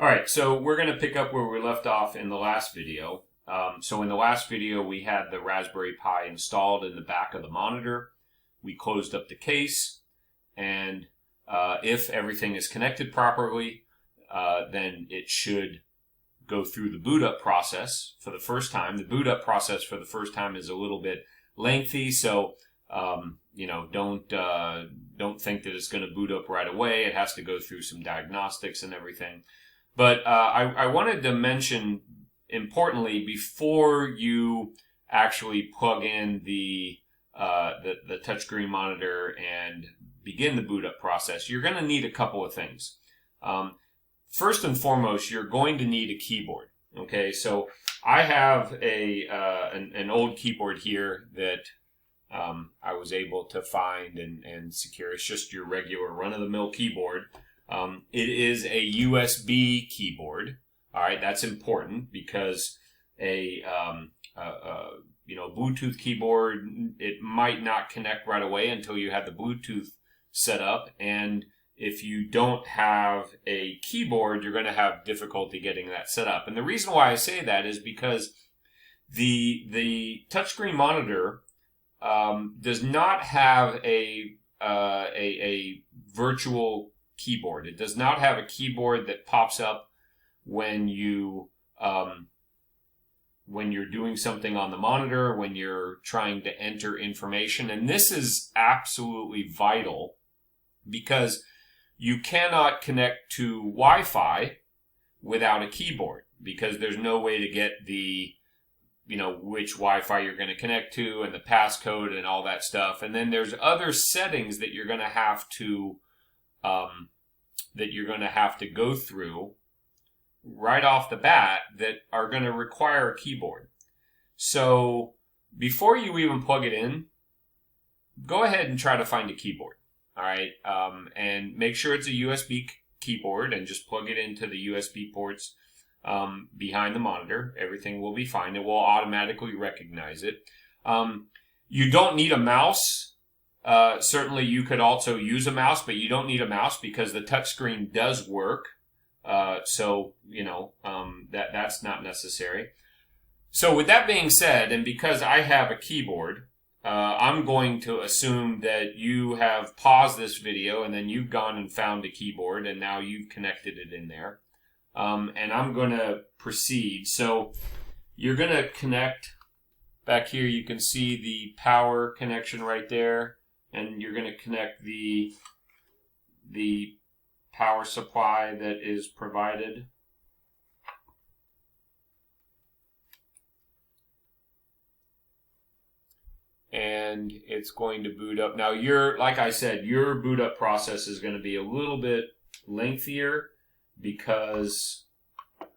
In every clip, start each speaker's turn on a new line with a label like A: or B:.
A: All right, so we're going to pick up where we left off in the last video. So in the last video, we had the Raspberry Pi installed in the back of the monitor. We closed up the case, and if everything is connected properly, then it should go through the boot up process for the first time. The boot up process for the first time is a little bit lengthy, so don't think that it's going to boot up right away. It has to go through some diagnostics and everything. But I wanted to mention, importantly, before you actually plug in the touchscreen monitor and begin the boot up process, you're going to need a couple of things. First and foremost, you're going to need a keyboard. Okay, so I have an old keyboard here that I was able to find and secure. It's just your regular run-of-the-mill keyboard. It is a USB keyboard. All right, that's important because a Bluetooth keyboard, it might not connect right away until you have the Bluetooth set up, and if you don't have a keyboard, you're going to have difficulty getting that set up. And the reason why I say that is because the touchscreen monitor does not have a virtual keyboard. It does not have a keyboard that pops up when you're doing something on the monitor, when you're trying to enter information. And this is absolutely vital because you cannot connect to Wi-Fi without a keyboard, because there's no way to get the which Wi-Fi you're going to connect to and the passcode and all that stuff. And then there's other settings that you're going to have to go through right off the bat that are going to require a keyboard. So before you even plug it in, go ahead and try to find a keyboard. All right, and make sure it's a USB keyboard and just plug it into the USB ports behind the monitor. Everything will be fine. It will automatically recognize it. You don't need a mouse. Certainly you could also use a mouse, but you don't need a mouse because the touchscreen does work. That's not necessary. So with that being said, and because I have a keyboard, I'm going to assume that you have paused this video and then you've gone and found a keyboard and now you've connected it in there. And I'm going to proceed. So you're going to connect back here. You can see the power connection right there, and you're going to connect the power supply that is provided. And it's going to boot up. Now, like I said, your boot up process is going to be a little bit lengthier because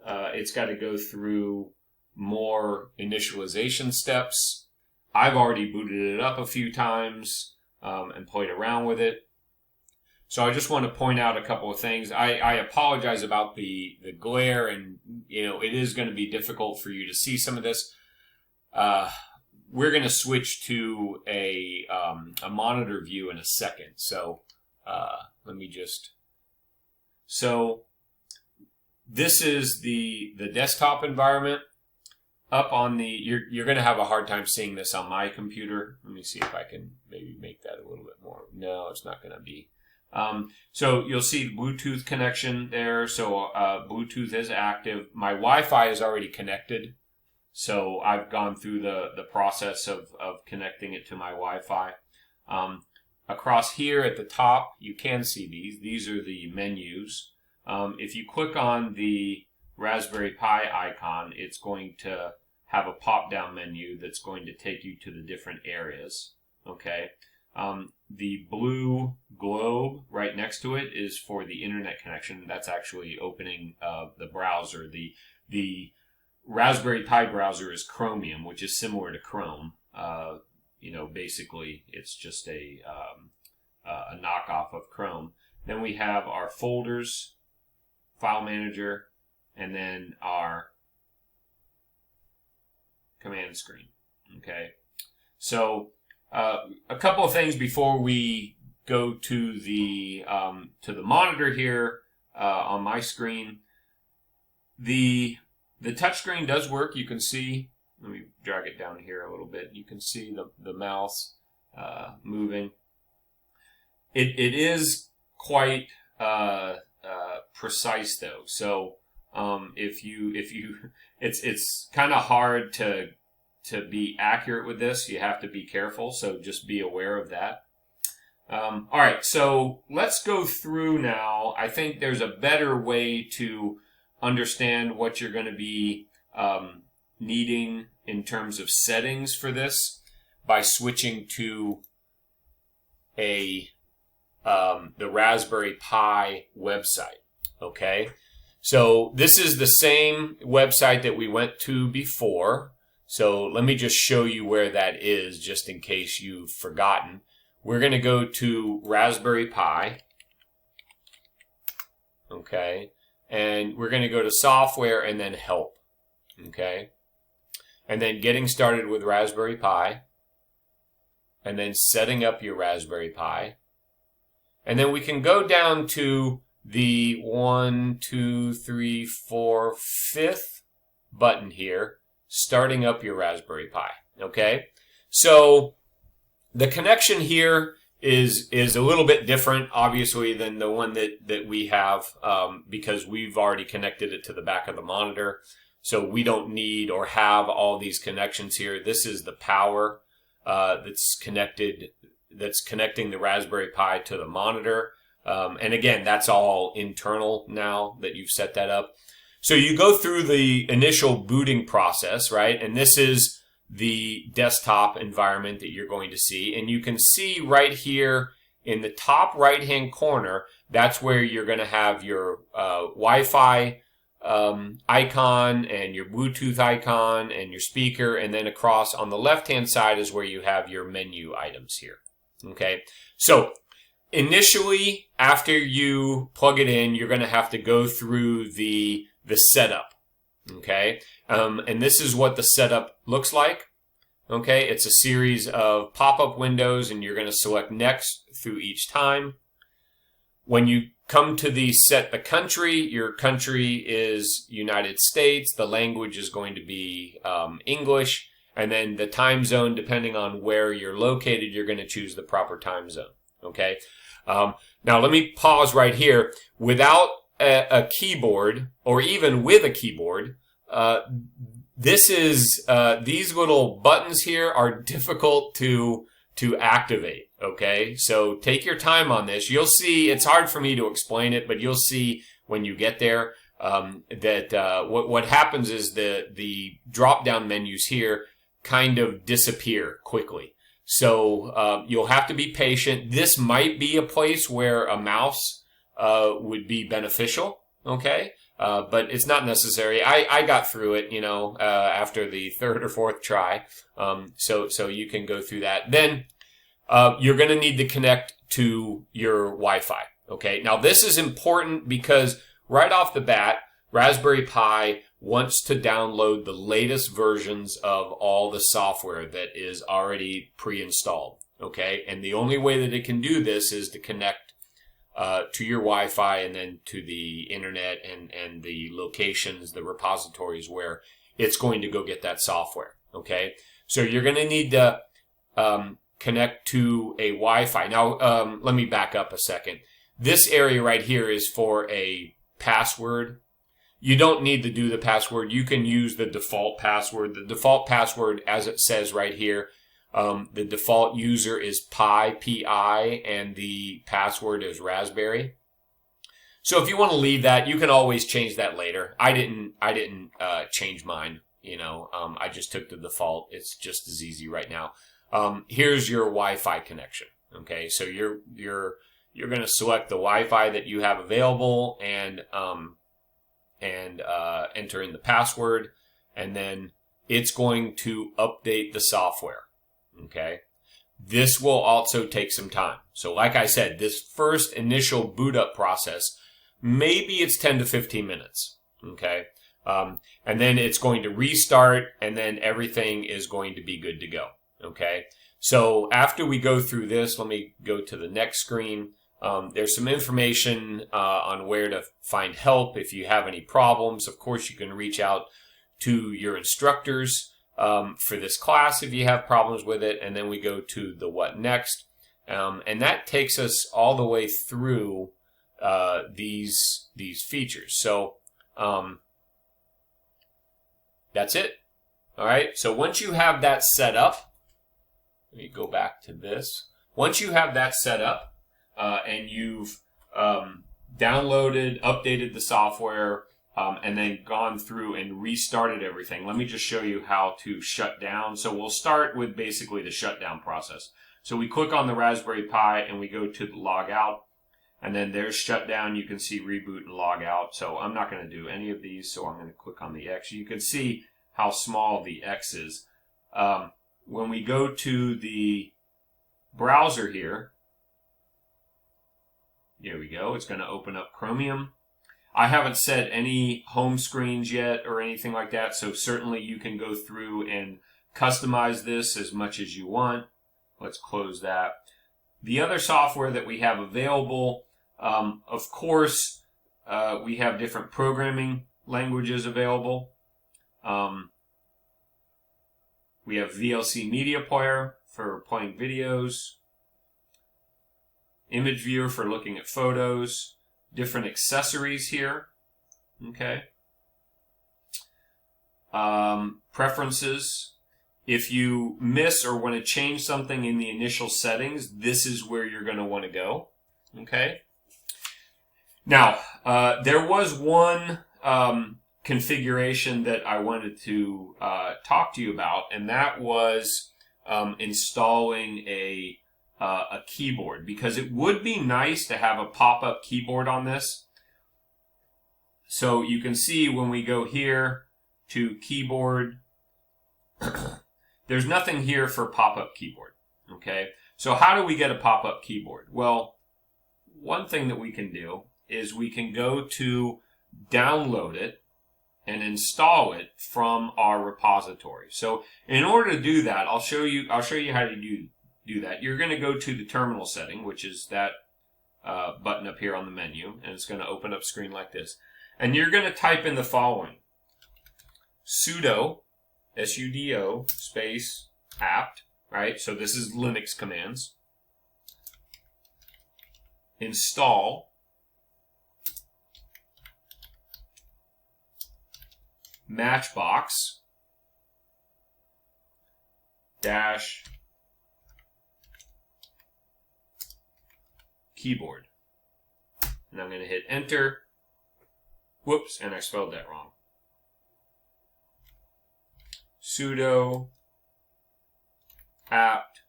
A: it's got to go through more initialization steps. I've already booted it up a few times and played around with it. So I just want to point out a couple of things. I apologize about the glare, and it is going to be difficult for you to see some of this. We're going to switch to a monitor view in a second. So let me just... So this is the desktop environment. Up on the... You're going to have a hard time seeing this on my computer. Let me see if I can maybe make that a little bit more. No, it's not going to be. So you'll see Bluetooth connection there. So Bluetooth is active. My Wi-Fi is already connected. So I've gone through the process of connecting it to my Wi-Fi. Across here at the top, you can see these. These are the menus. If you click on the Raspberry Pi icon, it's going to have a pop-down menu that's going to take you to the different areas. Okay. The blue globe right next to it is for the internet connection. That's actually opening the browser. The Raspberry Pi browser is Chromium, which is similar to Chrome. Basically, it's just a knockoff of Chrome. Then we have our folders, file manager, and then our command screen. Okay, so a couple of things before we go to the monitor here on my screen. the touchscreen does work. You can see, let me drag it down here a little bit. You can see the mouse moving. It is quite precise though. So if you it's kind of hard to be accurate with this. You have to be careful. So just be aware of that. All right, so let's go through now. I think there's a better way to understand what you're going to be needing in terms of settings for this by switching to the Raspberry Pi website. Okay, so this is the same website that we went to before. So let me just show you where that is, just in case you've forgotten. We're going to go to Raspberry Pi, okay, and we're going to go to Software and then Help, okay, and then Getting Started with Raspberry Pi, and then Setting Up Your Raspberry Pi, and then we can go down to the 1, 2, 3, 4, 5th button here, Starting Up Your Raspberry Pi, okay, so the connection here is a little bit different, obviously, than the one that we have because we've already connected it to the back of the monitor. So we don't need or have all these connections here. This is the power that's connecting the Raspberry Pi to the monitor. And again, that's all internal now that you've set that up. So you go through the initial booting process, right? And this is the desktop environment that you're going to see. And you can see right here in the top right-hand corner, that's where you're going to have your Wi-Fi icon and your Bluetooth icon and your speaker. And then across on the left-hand side is where you have your menu items here. Okay, so initially, after you plug it in, you're going to have to go through the setup. Okay, and this is what the setup looks like. Okay, it's a series of pop-up windows, and you're going to select Next through each time. When you come to the set the country, your country is United States. The language is going to be English, and then the time zone, depending on where you're located, you're going to choose the proper time zone. Okay, now let me pause right here. Without a keyboard, or even with a keyboard, these little buttons here are difficult to activate. Okay, so take your time on this. You'll see, it's hard for me to explain it, but you'll see when you get there that what happens is the drop down menus here kind of disappear quickly. So you'll have to be patient. This might be a place where a mouse would be beneficial, okay? But it's not necessary. I got through it, after the third or fourth try. So you can go through that. Then you're going to need to connect to your Wi-Fi, okay? Now this is important because right off the bat, Raspberry Pi wants to download the latest versions of all the software that is already pre-installed, okay? And the only way that it can do this is to connect to your Wi-Fi and then to the internet and the locations, the repositories where it's going to go get that software, okay? So you're going to need to connect to a Wi-Fi. Now, let me back up a second. This area right here is for a password. You don't need to do the password. You can use the default password. The default password, as it says right here, the default user is Pi, P-I, and the password is Raspberry. So if you want to leave that, you can always change that later. I didn't change mine. I just took the default. It's just as easy right now. Here's your Wi-Fi connection. Okay, so you're going to select the Wi-Fi that you have available and enter in the password, and then it's going to update the software. Okay, this will also take some time. So like I said, this first initial boot up process, maybe it's 10 to 15 minutes. Okay, and then it's going to restart, and then everything is going to be good to go. Okay, so after we go through this, let me go to the next screen. There's some information on where to find help if you have any problems. Of course, you can reach out to your instructors for this class if you have problems with it. And then we go to the what next. And that takes us all the way through these features. So that's it. All right. So once you have that set up, let me go back to this. Once you have that set up and you've downloaded, updated the software, and then gone through and restarted everything, let me just show you how to shut down. So we'll start with basically the shutdown process. So we click on the Raspberry Pi and we go to the log out, and then there's shutdown. You can see reboot and log out. So I'm not going to do any of these, so I'm going to click on the X. You can see how small the X is. When we go to the browser here we go. It's going to open up Chromium. I haven't set any home screens yet or anything like that, so certainly you can go through and customize this as much as you want. Let's close that. The other software that we have available, of course, we have different programming languages available. We have VLC Media Player for playing videos, Image Viewer for looking at photos, different accessories here, okay. Preferences. If you miss or want to change something in the initial settings, this is where you're going to want to go, okay. Now, there was one configuration that I wanted to talk to you about, and that was installing a keyboard, because it would be nice to have a pop-up keyboard on this. So you can see when we go here to keyboard, there's nothing here for pop-up keyboard, okay? So how do we get a pop-up keyboard? Well, one thing that we can do is we can go to download it and install it from our repository. So in order to do that, I'll show you how to do that. You're going to go to the terminal setting, which is that button up here on the menu, and it's going to open up a screen like this. And you're going to type in the following: sudo, S-U-D-O, space, apt, right? So this is Linux commands. Install Matchbox dash keyboard. And I'm going to hit enter. Whoops, and I spelled that wrong. Sudo apt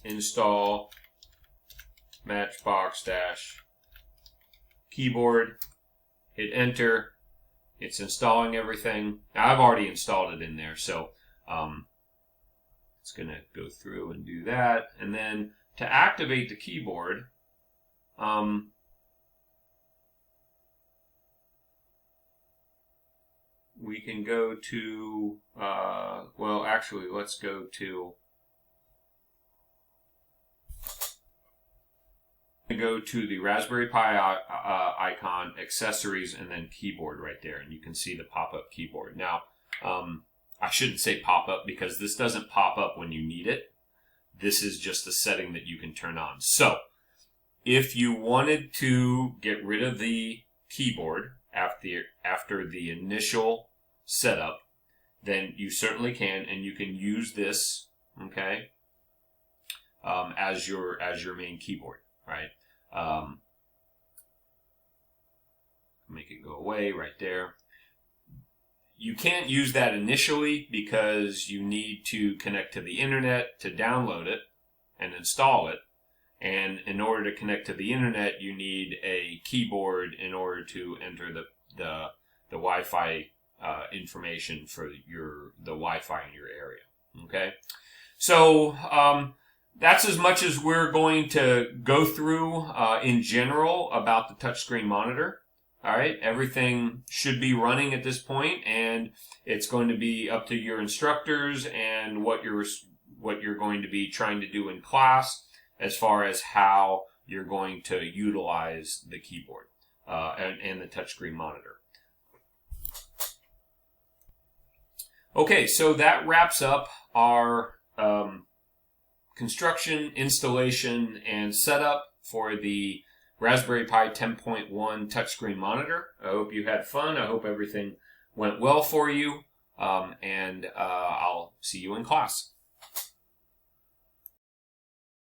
A: install Matchbox dash keyboard. Hit enter. It's installing everything. Now, I've already installed it in there, so it's going to go through and do that. And then to activate the keyboard, we can go to, well, actually, let's go to the Raspberry Pi icon, accessories, and then keyboard right there, and you can see the pop-up keyboard. Now, I shouldn't say pop-up because this doesn't pop up when you need it. This is just a setting that you can turn on. So, if you wanted to get rid of the keyboard after the initial setup, then you certainly can, and you can use this, okay, as your main keyboard, right? Make it go away right there. You can't use that initially because you need to connect to the internet to download it and install it. And in order to connect to the internet, you need a keyboard in order to enter the Wi-Fi information for the Wi-Fi in your area. Okay, so that's as much as we're going to go through in general about the touchscreen monitor. All right, everything should be running at this point, and it's going to be up to your instructors and what you're going to be trying to do in class as far as how you're going to utilize the keyboard and the touchscreen monitor. Okay, so that wraps up our construction, installation, and setup for the Raspberry Pi 10.1 touchscreen monitor. I hope you had fun. I hope everything went well for you. And I'll see you in class.